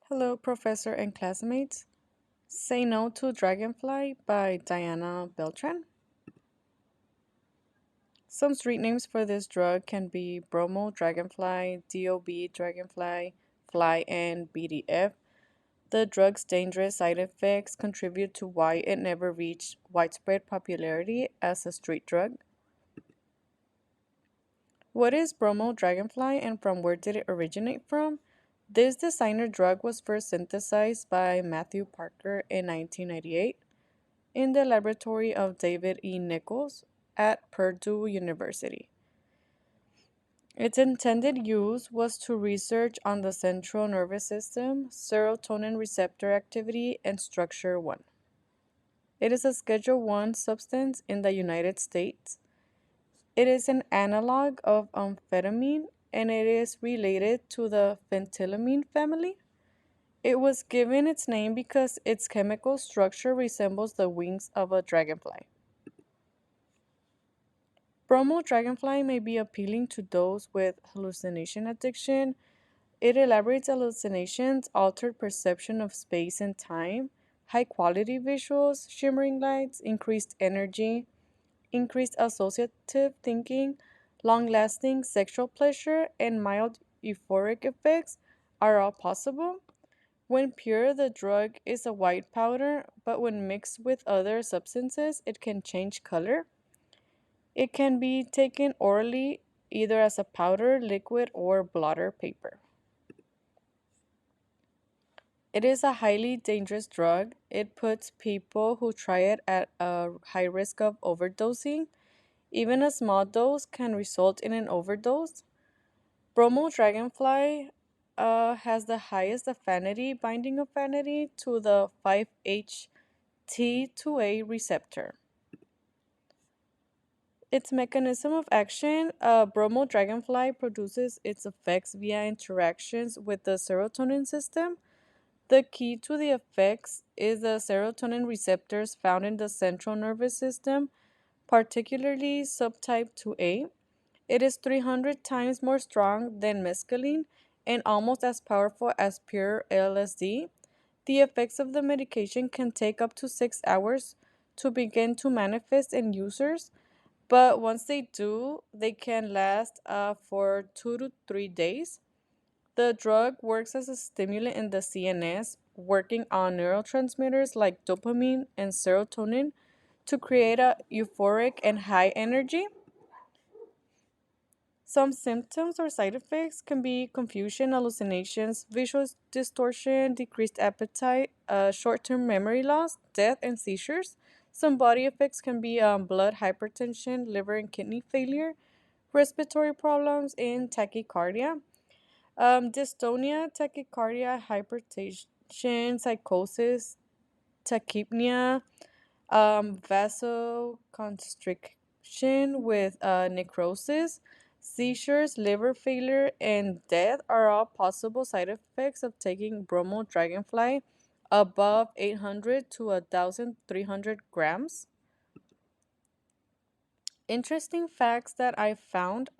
Hello, Professor and classmates. Say No to Dragonfly by Diana Beltran. Some street names for this drug can be bromo dragonfly, DOB dragonfly, fly, and BDF. The drug's dangerous side effects contribute to why it never reached widespread popularity as a street drug. What is bromo dragonfly and from where did it originate from? This designer drug was first synthesized by Matthew Parker in 1998 in the laboratory of David E. Nichols at Purdue University. Its intended use was to research on the central nervous system, serotonin receptor activity, and structure 1. It is a Schedule 1 substance in the United States. It is an analog of amphetamine and it is related to the phenethylamine family. It was given its name because its chemical structure resembles the wings of a dragonfly. Bromo Dragonfly may be appealing to those with hallucination addiction. It elaborates hallucinations, altered perception of space and time, high quality visuals, shimmering lights, increased energy, increased associative thinking, long lasting sexual pleasure, and mild euphoric effects are all possible. When pure, the drug is a white powder, but when mixed with other substances, it can change color. It can be taken orally either as a powder, liquid, or blotter paper. It is a highly dangerous drug. It puts people who try it at a high risk of overdosing. Even a small dose can result in an overdose. Bromo Dragonfly has the highest affinity, binding affinity to the 5-HT2A receptor. Its mechanism of action, bromo dragonfly produces its effects via interactions with the serotonin system. The key to the effects is the serotonin receptors found in the central nervous system, particularly subtype 2A. It is 300 times more strong than mescaline and almost as powerful as pure LSD. The effects of the medication can take up to 6 hours to begin to manifest in users, but once they do, they can last for 2 to 3 days. The drug works as a stimulant in the CNS, working on neurotransmitters like dopamine and serotonin to create a euphoric and high energy. Some symptoms or side effects can be confusion, hallucinations, visual distortion, decreased appetite, short term memory loss, death, and seizures. Some body effects can be blood hypertension, liver and kidney failure, respiratory problems, and tachycardia. Dystonia, tachycardia, hypertension, psychosis, tachypnea, vasoconstriction with necrosis, seizures, liver failure, and death are all possible side effects of taking bromo dragonfly above 800 to 1,300 grams. Interesting facts that I found.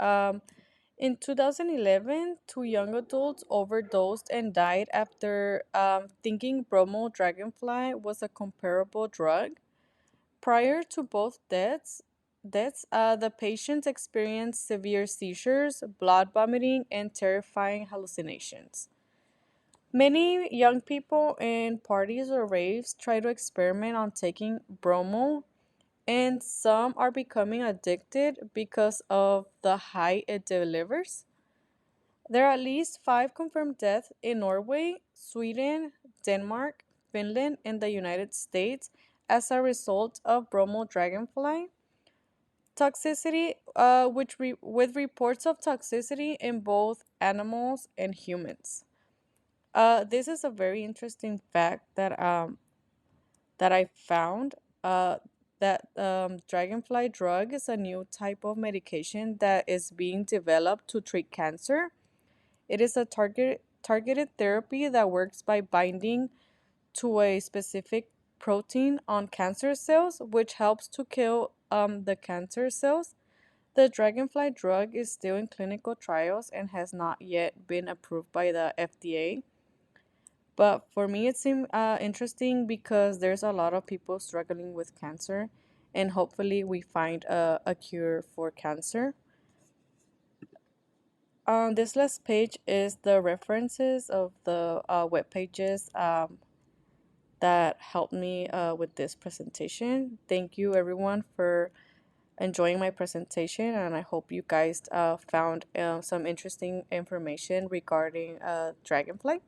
In 2011, two young adults overdosed and died after thinking bromo dragonfly was a comparable drug. Prior to both deaths, the patients experienced severe seizures, blood vomiting, and terrifying hallucinations. Many young people in parties or raves try to experiment on taking bromo, and some are becoming addicted because of the high it delivers. There are at least 5 confirmed deaths in Norway, Sweden, Denmark, Finland, and the United States as a result of bromo dragonfly. Toxicity, with reports of toxicity in both animals and humans. This is a very interesting fact that I found. Uh, that dragonfly drug is a new type of medication that is being developed to treat cancer. It is a targeted therapy that works by binding to a specific protein on cancer cells, which helps to kill the cancer cells. The Dragonfly drug is still in clinical trials and has not yet been approved by the FDA. But for me, it seemed interesting because there's a lot of people struggling with cancer, and hopefully, we find a cure for cancer. This last page is the references of the web pages that helped me with this presentation. Thank you, everyone, for enjoying my presentation, and I hope you guys found some interesting information regarding Dragonfly.